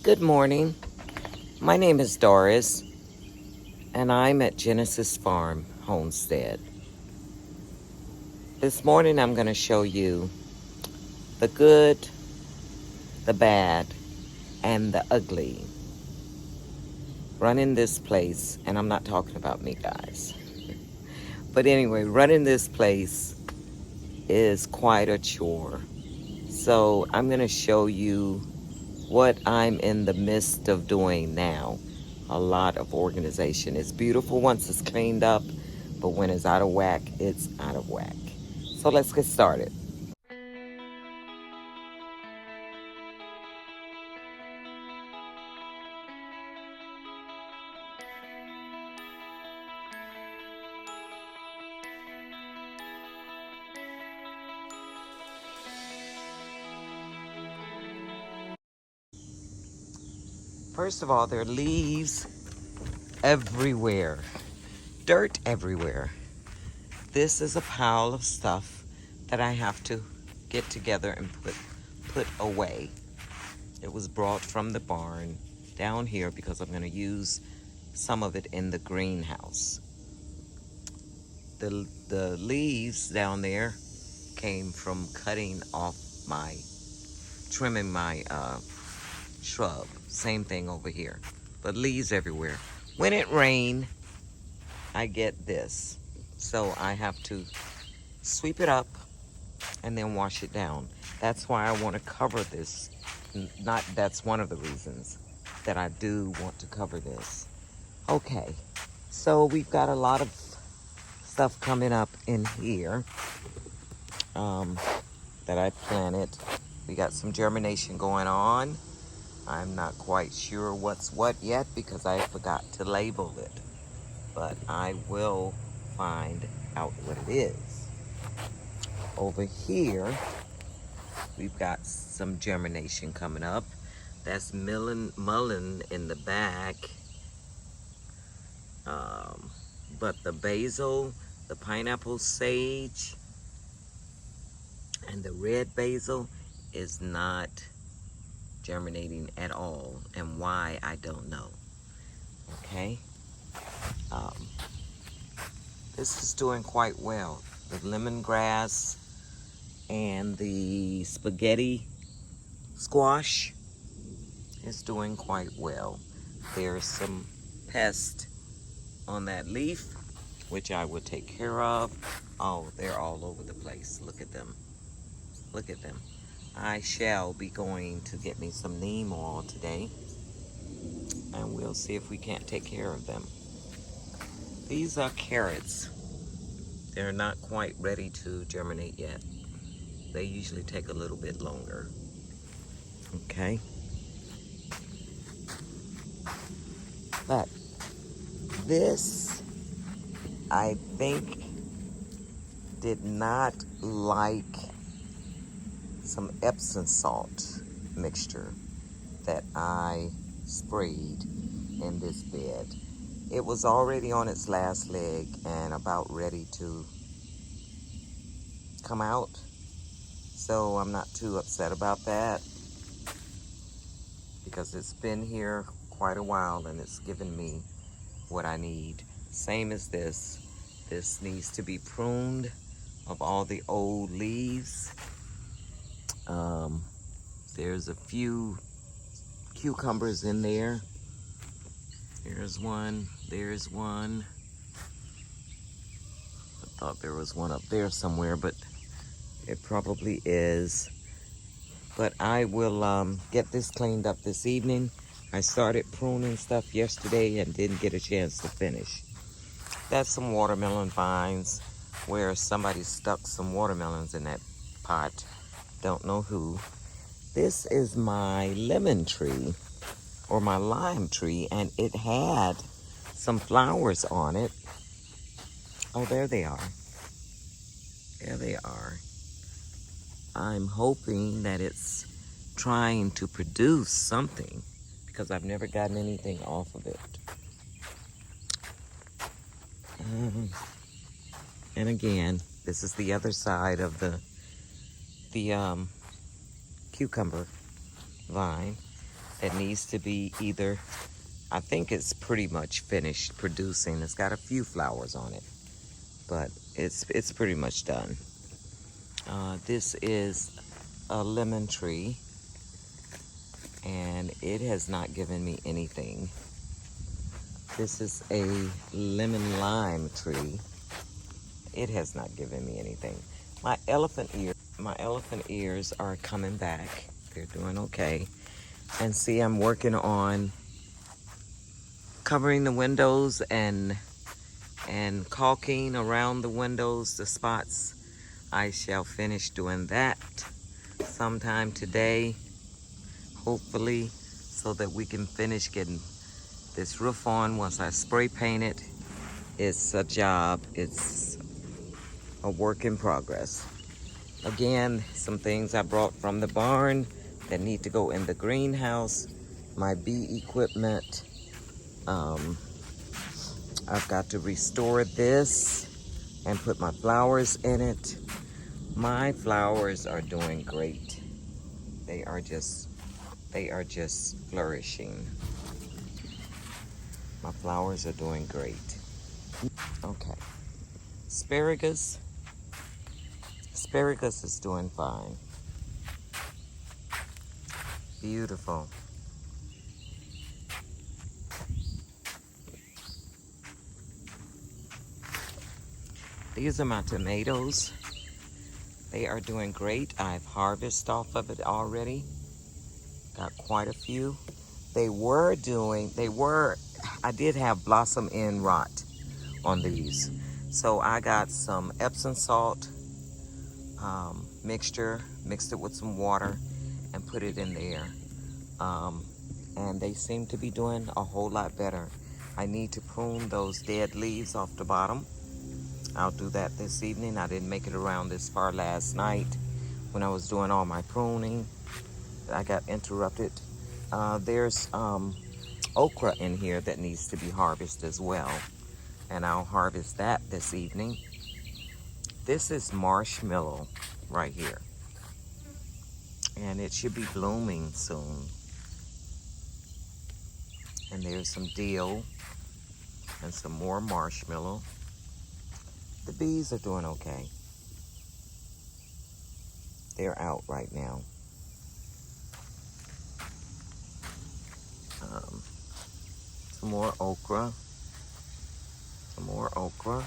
Good morning. My name is Doris, and I'm at Genesis Farm Homestead. This morning I'm going to show you the good, the bad, and the ugly running this place. And I'm not talking about me, guys. But anyway, running this place is quite a chore. So I'm going to show you what I'm in the midst of doing now. A lot of organization. It's beautiful once it's cleaned up, but when it's out of whack, it's out of whack. So let's get started. First of all, there are leaves everywhere, dirt everywhere. This is a pile of stuff that I have to get together and put away. It was brought from the barn down here because I'm going to use some of it in the greenhouse. The leaves down there came from trimming my shrub. Same thing over here, but leaves everywhere. When it rains, I get this. So I have to sweep it up and then wash it down. That's why I want to cover this. That's one of the reasons that I do want to cover this. Okay, so we've got a lot of stuff coming up in here that I planted. We got some germination going on. I'm not quite sure what's what yet because I forgot to label it, but I will find out what it is. Over here, we've got some germination coming up. That's mullein in the back. But the basil, the pineapple sage, and the red basil is not germinating at all. And why, I don't know. Okay. This is doing quite well. The lemongrass and the spaghetti squash is doing quite well. There's some pest on that leaf, which I will take care of. Oh, they're all over the place. Look at them. Look at them. I shall be going to get me some neem oil today, and we'll see if we can't take care of them. These are carrots. They're not quite ready to germinate yet. They usually take a little bit longer. Okay. But this, I think, did not like some Epsom salt mixture that I sprayed in this bed. It was already on its last leg and about ready to come out. So I'm not too upset about that because it's been here quite a while and it's given me what I need. Same as this. This needs to be pruned of all the old leaves. There's a few cucumbers in there. There's one. There's one. I thought there was one up there somewhere, but it probably is. But I will get this cleaned up this evening. I started pruning stuff yesterday and didn't get a chance to finish. That's some watermelon vines where somebody stuck some watermelons in that pot. Don't know who. This is my lemon tree or my lime tree, and it had some flowers on it. Oh, there they are. There they are. I'm hoping that it's trying to produce something because I've never gotten anything off of it. And again, this is the other side of the cucumber vine. that needs to be either, I think it's pretty much finished producing. It's got a few flowers on it, but it's pretty much done. This is a lemon tree, and it has not given me anything. This is a lemon lime tree. It has not given me anything. My elephant ears are coming back. They're doing okay. And see, I'm working on covering the windows and caulking around the windows, the spots. I shall finish doing that sometime today, hopefully, so that we can finish getting this roof on. Once I spray paint it, it's a job. It's a work in progress. Again, some things I brought from the barn that need to go in the greenhouse. My bee equipment. I've got to restore this and put my flowers in it. My flowers are doing great. They are just flourishing. My flowers are doing great. Okay. Asparagus is doing fine. Beautiful. These are my tomatoes. They are doing great. I've harvested off of it already. Got quite a few. I did have blossom end rot on these. So I got some Epsom salt mixture, mixed it with some water and put it in there. And they seem to be doing a whole lot better. I need to prune those dead leaves off the bottom. I'll do that this evening. I didn't make it around this far last night when I was doing all my pruning. I got interrupted. There's okra in here that needs to be harvested as well, and I'll harvest that this evening. This is marshmallow right here, and it should be blooming soon. And there's some dill and some more marshmallow. The bees are doing okay. They're out right now. Some more okra. Some more okra.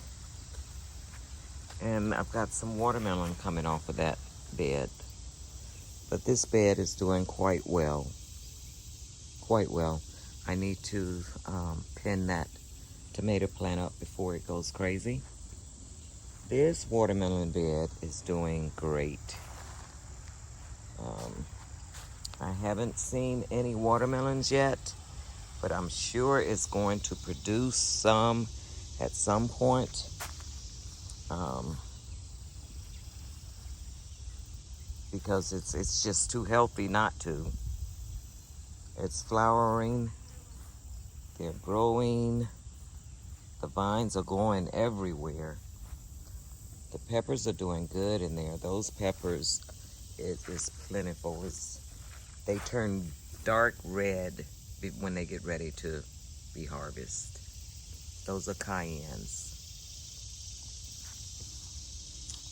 And I've got some watermelon coming off of that bed. But this bed is doing quite well. Quite well. I need to pin that tomato plant up before it goes crazy. This watermelon bed is doing great. I haven't seen any watermelons yet, but I'm sure it's going to produce some at some point. Because it's just too healthy not to. It's flowering. They're growing. The vines are going everywhere. The peppers are doing good in there. Those peppers is plentiful. They turn dark red when they get ready to be harvested. Those are cayennes.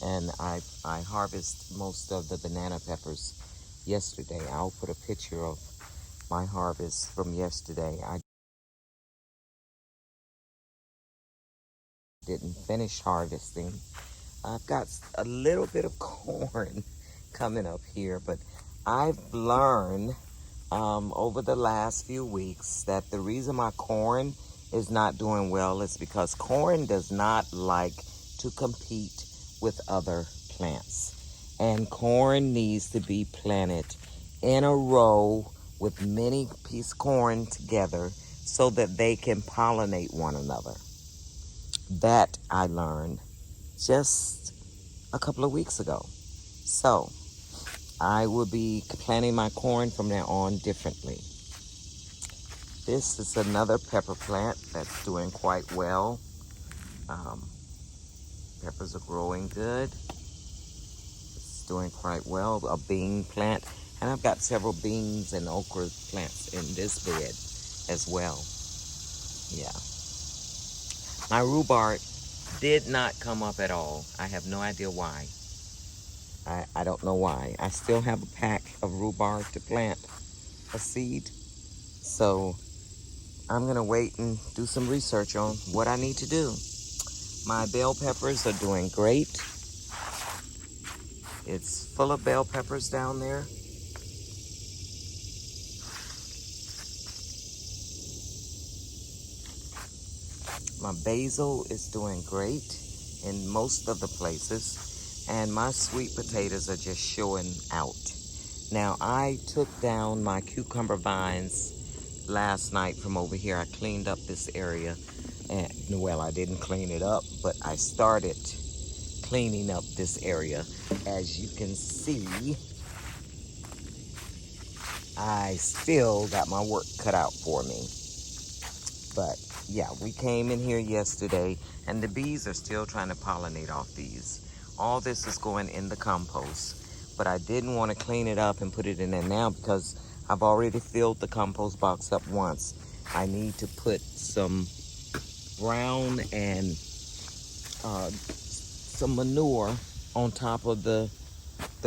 And I harvest most of the banana peppers yesterday. I'll put a picture of my harvest from yesterday. I didn't finish harvesting. I've got a little bit of corn coming up here, but I've learned over the last few weeks that the reason my corn is not doing well is because corn does not like to compete with other plants. And corn needs to be planted in a row with many pieces of corn together so that they can pollinate one another. That I learned just a couple of weeks ago. So I will be planting my corn from now on differently. This is another pepper plant that's doing quite well. Peppers are growing good. It's doing quite well. A bean plant. And I've got several beans and okra plants in this bed as well. Yeah. My rhubarb did not come up at all. I have no idea why. I don't know why. I still have a pack of rhubarb to plant a seed. So I'm going to wait and do some research on what I need to do. My bell peppers are doing great. It's full of bell peppers down there. My basil is doing great in most of the places. And my sweet potatoes are just showing out. Now, I took down my cucumber vines last night from over here. I cleaned up this area. And, well, I didn't clean it up, but I started cleaning up this area. As you can see, I still got my work cut out for me. But yeah, we came in here yesterday and the bees are still trying to pollinate off these. All this is going in the compost, but I didn't want to clean it up and put it in there now because I've already filled the compost box up once. I need to put some brown and some manure on top of the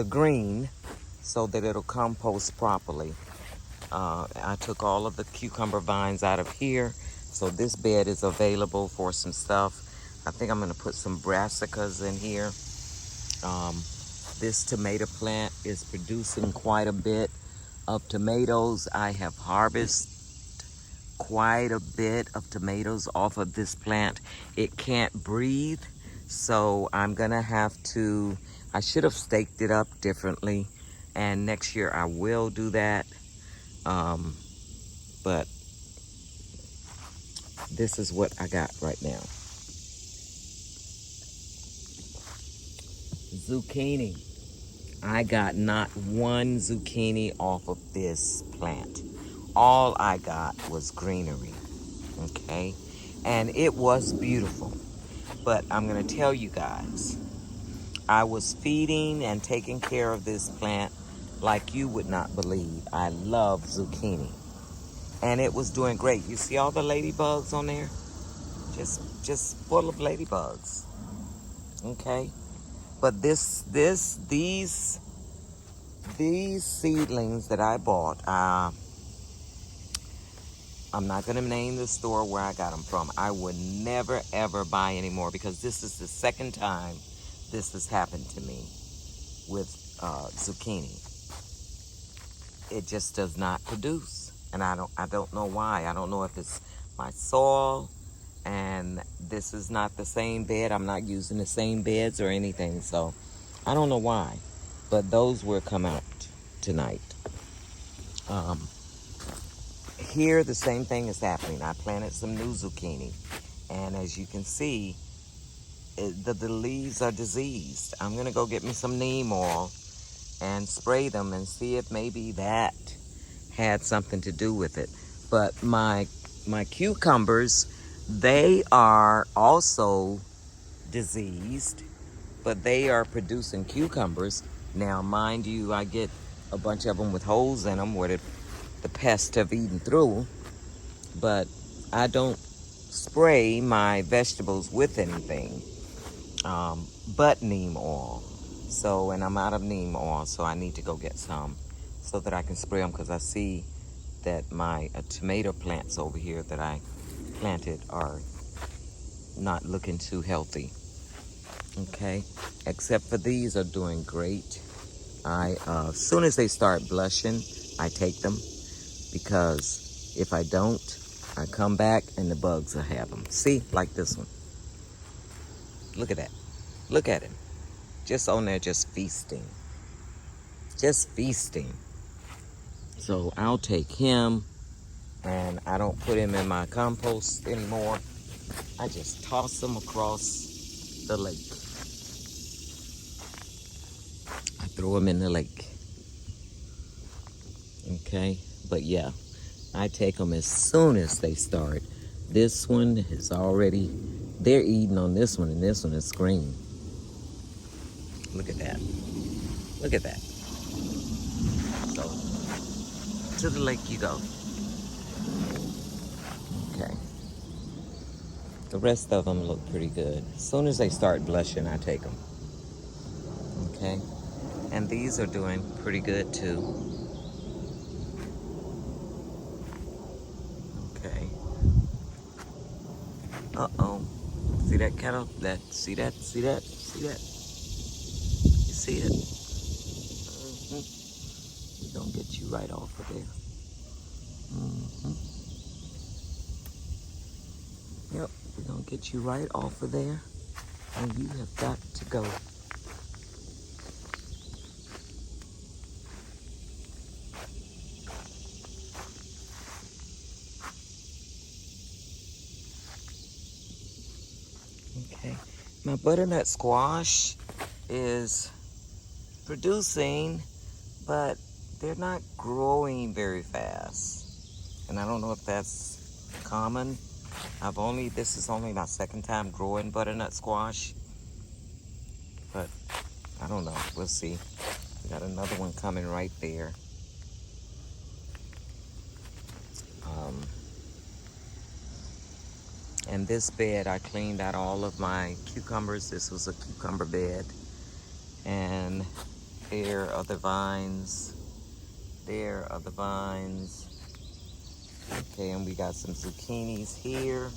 green so that it'll compost properly. I took all of the cucumber vines out of here, so this bed is available for some stuff. I think I'm going to put some brassicas in here. This tomato plant is producing quite a bit of tomatoes. I have harvested quite a bit of tomatoes off of this plant. It can't breathe, so I'm going to have to, I should have staked it up differently, and next year I will do that. But this is what I got right now. Zucchini. I got not one zucchini off of this plant. All I got was greenery, okay? And it was beautiful. But I'm gonna tell you guys, I was feeding and taking care of this plant like you would not believe. I love zucchini. And it was doing great. You see all the ladybugs on there? Just full of ladybugs. Okay? But these seedlings that I bought, I'm not going to name the store where I got them from. I would never, ever buy any more because this is the second time this has happened to me with zucchini. It just does not produce. And I don't know why. I don't know if it's my soil, and this is not the same bed. I'm not using the same beds or anything, so I don't know why. But those will come out tonight. Here, the same thing is happening. I planted some new zucchini, and as you can see, the leaves are diseased. I'm gonna go get me some neem oil and spray them and see if maybe that had something to do with it. But my cucumbers, they are also diseased, but they are producing cucumbers. Now, mind you, I get a bunch of them with holes in them where the pests have eaten through, but I don't spray my vegetables with anything but neem oil. So, and I'm out of neem oil, so I need to go get some so that I can spray them, because I see that my tomato plants over here that I planted are not looking too healthy. Okay, except for these are doing great. As soon as they start blushing, I take them, because if I don't, I come back and the bugs will have them. See, like this one. Look at that. Look at him. Just on there, just feasting. Just feasting. So I'll take him, and I don't put him in my compost anymore. I just toss him across the lake. I throw him in the lake. Okay, but yeah, I take them as soon as they start. This one is already, they're eating on this one, and this one is green. Look at that. Look at that. So To the lake you go. Okay. The rest of them look pretty good. As soon as they start blushing, I take them. Okay. And these are doing pretty good too. Okay. Uh-oh. See that kettle? See that? See that? See that? You see it? We're gonna get you right off of there. Yep, we're gonna get you right off of there. And you have got to go. Okay. My butternut squash is producing, but they're not growing very fast. And I don't know if that's common. This is only my second time growing butternut squash. But I don't know, we'll see. We got another one coming right there. And this bed, I cleaned out all of my cucumbers. This was a cucumber bed. And there are the vines. There are the vines. Okay, and we got some zucchinis here.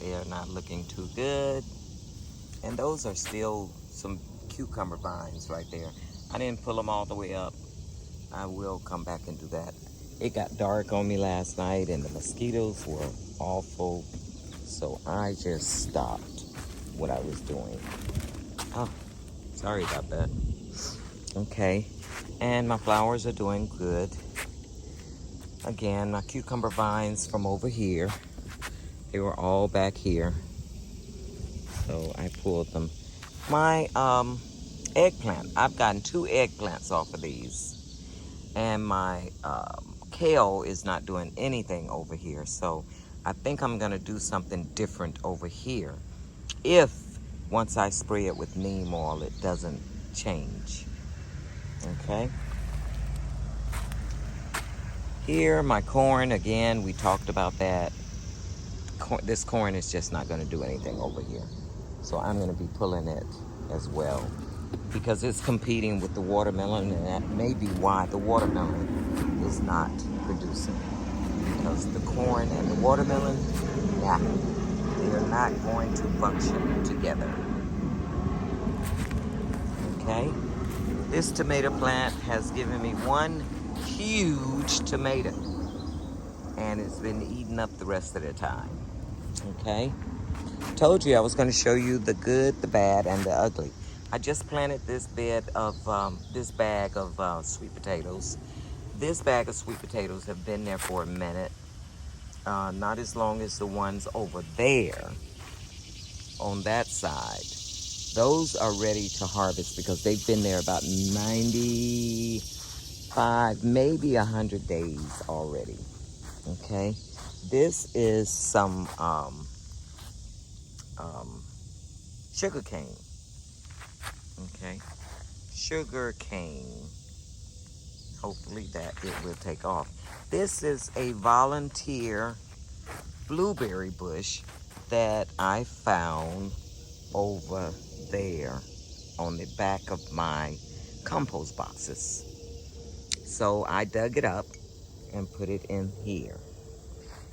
They are not looking too good. And those are still some cucumber vines right there. I didn't pull them all the way up. I will come back and do that. It got dark on me last night and the mosquitoes were awful. So I just stopped what I was doing. Oh, sorry about that. Okay, and my flowers are doing good. Again, my cucumber vines from over here, they were all back here. So I pulled them. My eggplant, I've gotten 2 eggplants off of these. And my kale is not doing anything over here. So I think I'm gonna do something different over here. If once I spray it with neem oil, it doesn't change. Okay. Here, my corn, again, we talked about that. This corn is just not gonna do anything over here. So I'm gonna be pulling it as well because it's competing with the watermelon, and that may be why the watermelon is not producing. Because the corn and the watermelon, yeah, they are not going to function together. Okay, this tomato plant has given me one huge tomato, and it's been eating up the rest of the time. Okay, told you I was going to show you the good, the bad, and the ugly. I just planted this bag of sweet potatoes. This bag of sweet potatoes have been there for a minute. Not as long as the ones over there on that side. Those are ready to harvest because they've been there about 95, maybe 100 days already. Okay, this is some sugar cane. Okay, sugar cane. Hopefully that it will take off. This is a volunteer blueberry bush that I found over there on the back of my compost boxes. So I dug it up and put it in here.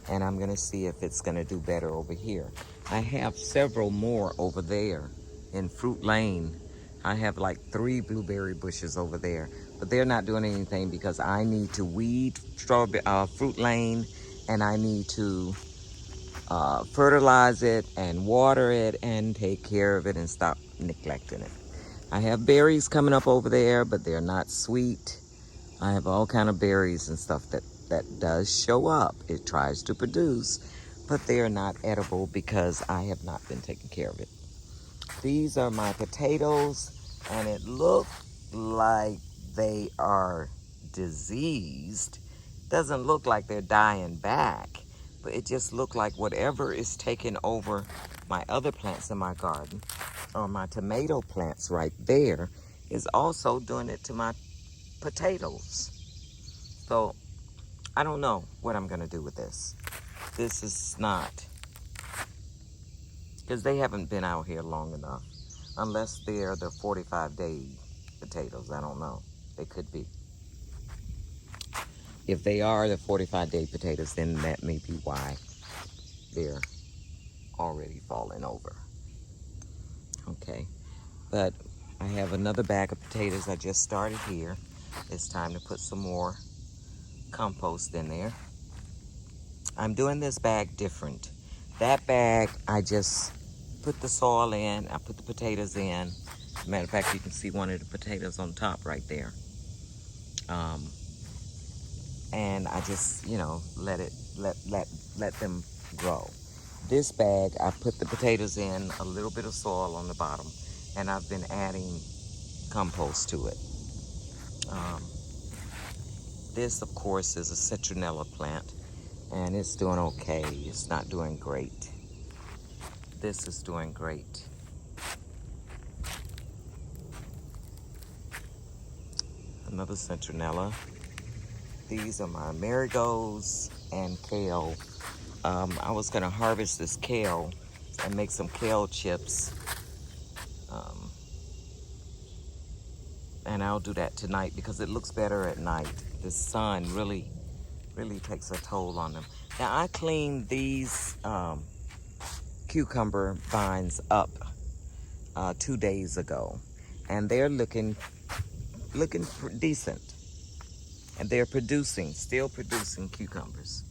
And I'm gonna see if it's gonna do better over here. I have several more over there in Fruit Lane. I have like 3 blueberry bushes over there, but they're not doing anything because I need to weed Fruit Lane, and I need to fertilize it and water it and take care of it and stop neglecting it. I have berries coming up over there, but they're not sweet. I have all kind of berries and stuff that does show up. It tries to produce, but they are not edible because I have not been taking care of it. These are my potatoes, and it looks like they are diseased. Doesn't look like they're dying back, but it just looked like whatever is taking over my other plants in my garden, or my tomato plants right there, is also doing it to my potatoes. So I don't know what I'm going to do with this. This is not, because they haven't been out here long enough. Unless they're the 45-day potatoes. I don't know. They could be. If they are the 45-day potatoes, then that may be why they're already falling over. Okay. But I have another bag of potatoes I just started here. It's time to put some more compost in there. I'm doing this bag different. That bag, I just put the soil in, I put the potatoes in. As a matter of fact, you can see one of the potatoes on top right there. And I just, let them grow. This bag, I put the potatoes in, a little bit of soil on the bottom, and I've been adding compost to it. This, of course, is a citronella plant, and it's doing okay. It's not doing great. This is doing great. Another citronella. These are my marigolds and kale. I was going to harvest this kale and make some kale chips. And I'll do that tonight because it looks better at night. The sun really takes a toll on them. Now, I cleaned these cucumber vines up 2 days ago, and they're looking decent, and they're still producing cucumbers.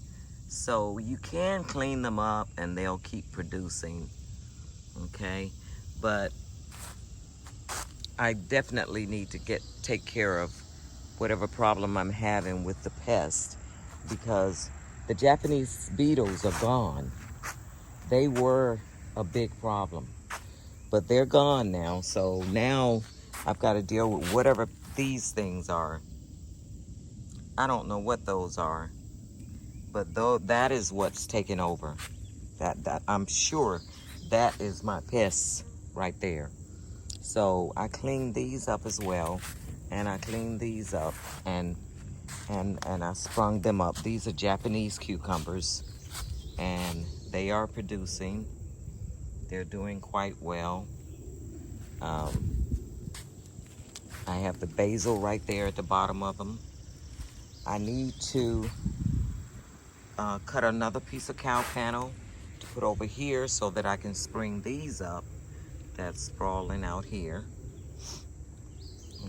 So you can clean them up and they'll keep producing, okay? But I definitely need to take care of whatever problem I'm having with the pest, because the Japanese beetles are gone. They were a big problem, but they're gone now. So now I've got to deal with whatever these things are. I don't know what those are, but that is what's taking over. That I'm sure that is my pests right there. So I cleaned these up as well, and I cleaned these up and I sprung them up. These are Japanese cucumbers, and they are producing. They're doing quite well. I have the basil right there at the bottom of them. I need to cut another piece of cow panel to put over here so that I can spring these up. That's sprawling out here.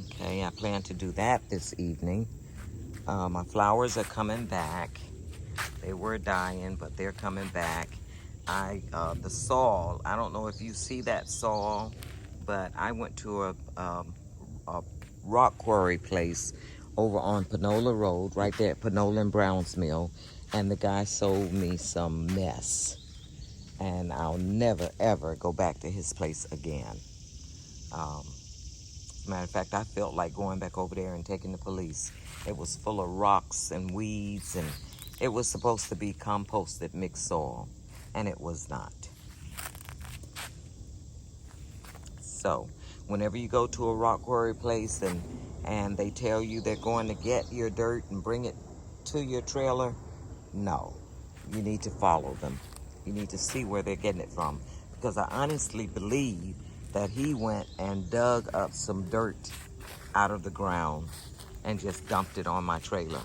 Okay, I plan to do that this evening. My flowers are coming back. They were dying, but they're coming back. The soil, I don't know if you see that soil, but I went to a rock quarry place over on Panola Road, right there at Panola and Brown's Mill, and the guy sold me some mess. And I'll never, ever go back to his place again. Matter of fact, I felt like going back over there and taking the police. It was full of rocks and weeds, and it was supposed to be composted mixed soil, and it was not. So, whenever you go to a rock quarry place and they tell you they're going to get your dirt and bring it to your trailer, no. You need to follow them. You need to see where they're getting it from. Because I honestly believe that he went and dug up some dirt out of the ground and just dumped it on my trailer,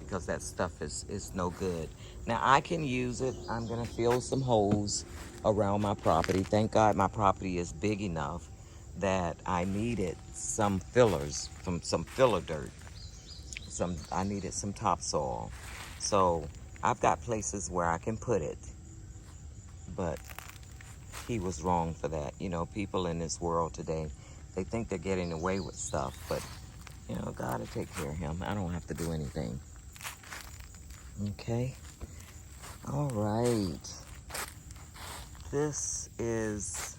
because that stuff is no good. Now, I can use it. I'm going to fill some holes around my property. Thank God my property is big enough that I needed some fillers, some filler dirt. I needed some topsoil. So I've got places where I can put it, but he was wrong for that. People in this world today, they think they're getting away with stuff, but God will take care of him. I don't have to do anything. Okay. All right. This is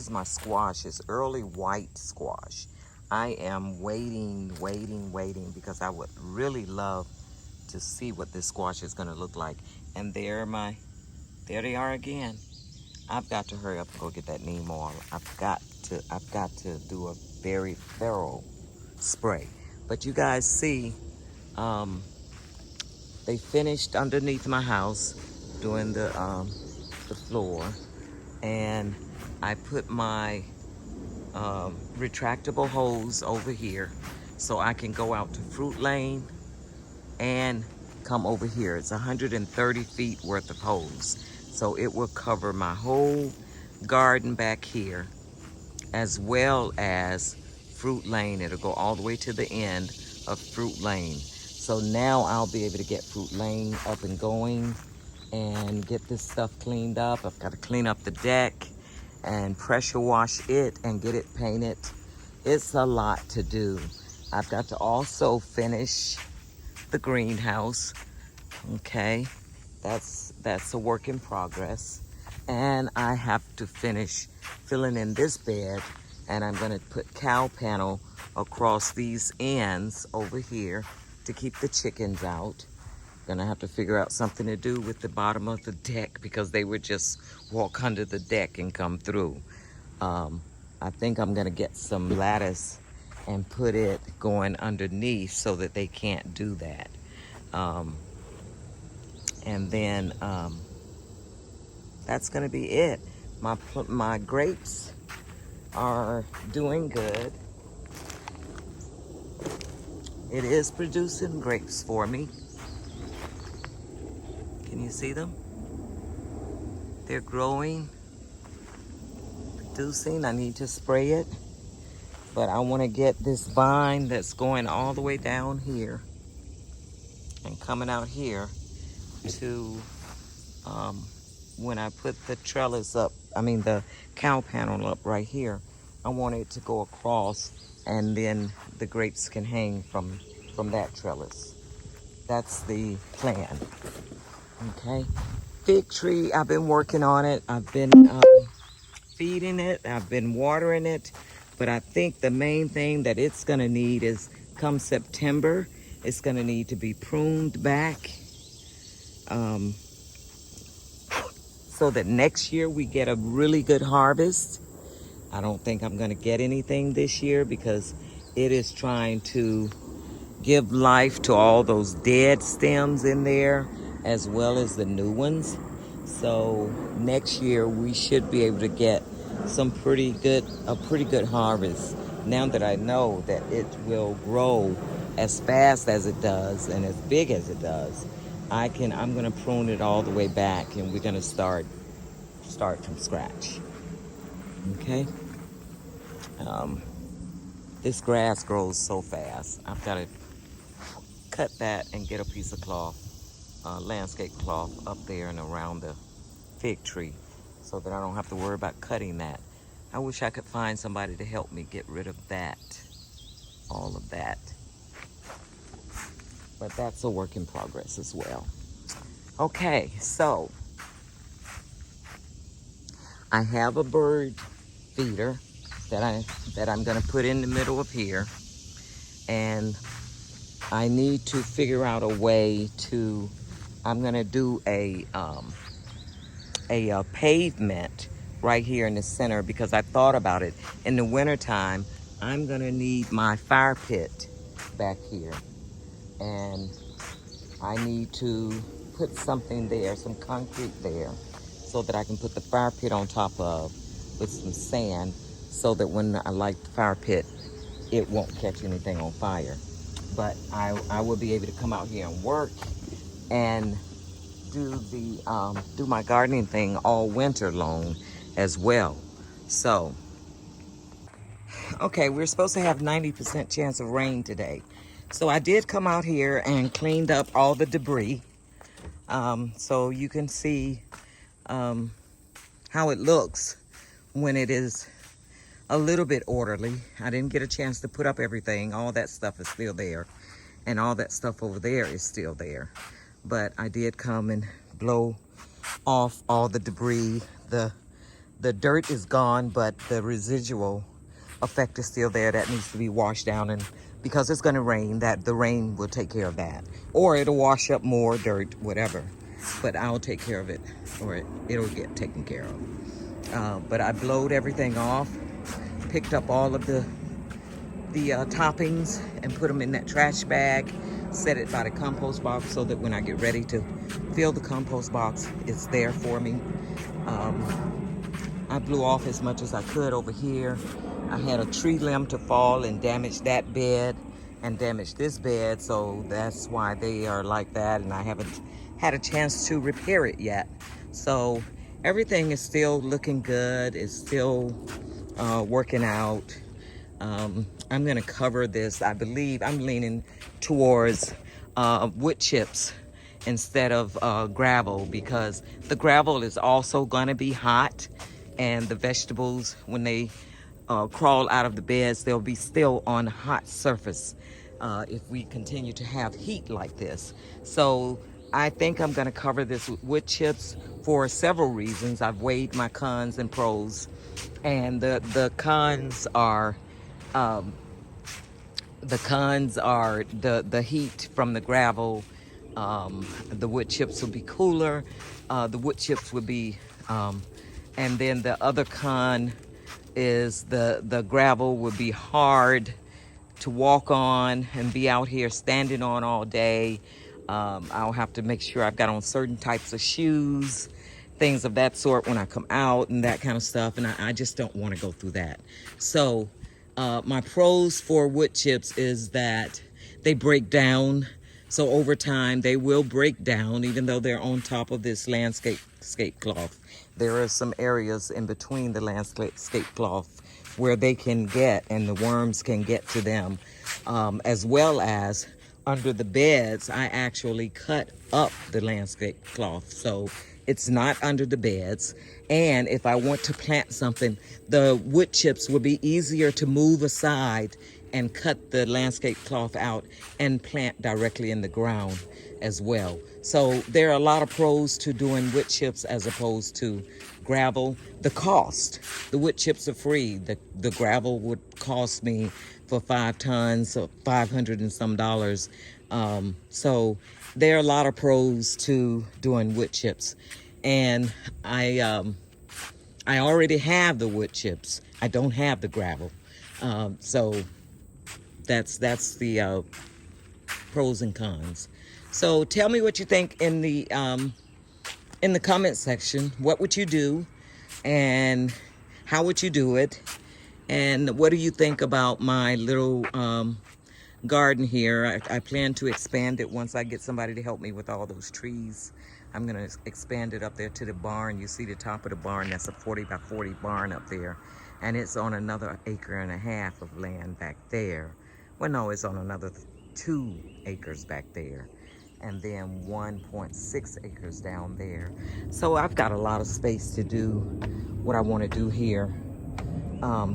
my squash. It's early white squash. I am waiting, because I would really love to see what this squash is going to look like. And there they are again. I've got to hurry up and go get that neem oil. I've got to do a very thorough spray. But you guys see, um, they finished underneath my house doing the floor, and I put my retractable hose over here so I can go out to Fruit Lane and come over here. It's 130 feet worth of hose, so it will cover my whole garden back here as well as Fruit Lane. It'll go all the way to the end of Fruit Lane. So now I'll be able to get Fruit Lane up and going and get this stuff cleaned up. I've got to clean up the deck and pressure wash it and get it painted. It's a lot to do. I've got to also finish the greenhouse. Okay, that's a work in progress. And I have to finish filling in this bed, and I'm gonna put cow panel across these ends over here to keep the chickens out. Gonna have to figure out something to do with the bottom of the deck because they would just walk under the deck and come through. I think I'm gonna get some lattice and put it going underneath so that they can't do that. And then that's gonna be it. My grapes are doing good. It is producing grapes for me. Can you see them? They're growing, producing. I need to spray it, but I want to get this vine that's going all the way down here and coming out here to when I put the trellis up, the cow panel up right here, I want it to go across, and then the grapes can hang from that trellis. That's the plan. Okay. Fig tree, I've been working on it. I've been feeding it. I've been watering it. But I think the main thing that it's going to need is come September, it's going to need to be pruned back. So that next year we get a really good harvest. I don't think I'm going to get anything this year because it is trying to give life to all those dead stems in there as well as the new ones. So next year we should be able to get a pretty good harvest. Now that I know that it will grow as fast as it does and as big as it does, I'm gonna prune it all the way back, and we're gonna start from scratch. Okay. This grass grows so fast. I've got to cut that and get a piece of cloth, landscape cloth up there and around the fig tree so that I don't have to worry about cutting that. I wish I could find somebody to help me get rid of that, all of that. But that's a work in progress as well. Okay, so I have a bird feeder that I'm gonna put in the middle of here, and I need to figure out a way to. I'm gonna do a pavement right here in the center because I thought about it. In the wintertime, I'm gonna need my fire pit back here, and I need to put something there, some concrete there, so that I can put the fire pit on top of with some sand so that when I light the fire pit, it won't catch anything on fire. But I will be able to come out here and work and do my gardening thing all winter long as well. So, okay, we're supposed to have 90% chance of rain today. So I did come out here and cleaned up all the debris. So you can see how it looks when it is a little bit orderly. I didn't get a chance to put up everything. All that stuff is still there, and all that stuff over there is still there. But I did come and blow off all the debris. The dirt is gone, but the residual effect is still there. That needs to be washed down, and because it's going to rain, the rain will take care of that, or it'll wash up more dirt, whatever. But I'll take care of it, or it'll get taken care of. But I blowed everything off, picked up all of the the toppings and put them in that trash bag, set it by the compost box so that when I get ready to fill the compost box, it's there for me. I blew off as much as I could over here. I had a tree limb to fall and damage that bed and damage this bed, so that's why they are like that, and I haven't had a chance to repair it yet. So everything is still looking good. It's still working out. I'm gonna cover this. I believe I'm leaning towards wood chips instead of gravel, because the gravel is also gonna be hot, and the vegetables, when they crawl out of the beds, they'll be still on hot surface if we continue to have heat like this. So I think I'm going to cover this with wood chips for several reasons. I've weighed my cons and pros, and the cons are the heat from the gravel. The wood chips will be cooler. The wood chips would be, and then the other con is the gravel would be hard to walk on and be out here standing on all day. I'll have to make sure I've got on certain types of shoes, things of that sort when I come out and that kind of stuff, and I just don't want to go through that. So my pros for wood chips is that they break down. So over time they will break down, even though they're on top of this landscape cloth. There are some areas in between the landscape cloth where they can get, and the worms can get to them, as well as under the beds. I actually cut up the landscape cloth so it's not under the beds. And if I want to plant something, the wood chips will be easier to move aside and cut the landscape cloth out and plant directly in the ground as well. So there are a lot of pros to doing wood chips as opposed to gravel. The cost, the wood chips are free. The gravel would cost me for 5 tons, or $500 and some dollars. So there are a lot of pros to doing wood chips. And I already have the wood chips. I don't have the gravel. So that's the pros and cons. So tell me what you think in the comment section. What would you do, and how would you do it, and what do you think about my little garden here? I plan to expand it once I get somebody to help me with all those trees. I'm gonna expand it up there to the barn. You see the top of the barn, that's a 40 by 40 barn up there, and it's on another 1.5 acres of land back there. Well, no, it's on another 2 acres back there, and then 1.6 acres down there. So I've got a lot of space to do what I want to do here.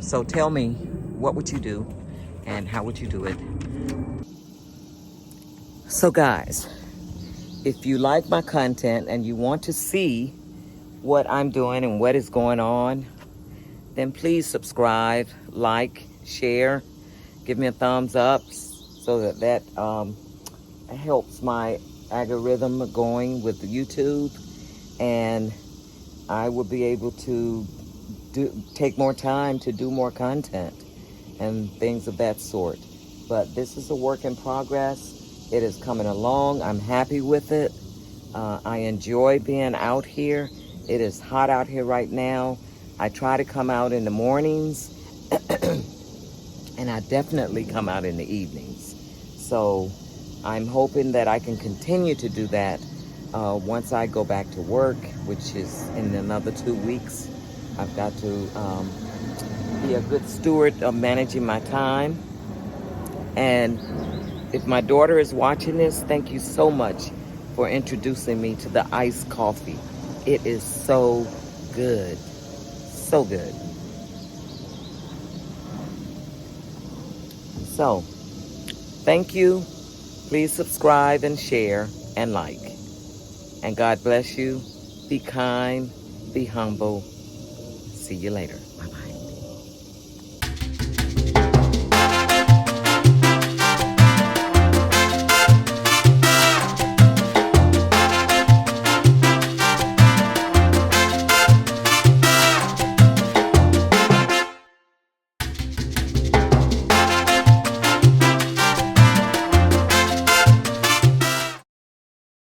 So tell me, what would you do, and how would you do it? So guys, if you like my content and you want to see what I'm doing and what is going on, then please subscribe, like, share, give me a thumbs up so that helps my algorithm going with YouTube, and I will be able to take more time to do more content and things of that sort. But this is a work in progress. It is coming along. I'm happy with it. I enjoy being out here. It is hot out here right now. I try to come out in the mornings and I definitely come out in the evenings. So I'm hoping that I can continue to do that once I go back to work, which is in another 2 weeks. I've got to be a good steward of managing my time. And if my daughter is watching this, thank you so much for introducing me to the iced coffee. It is so good. So good. So, thank you. Please subscribe and share and like. And God bless you. Be kind. Be humble. See you later.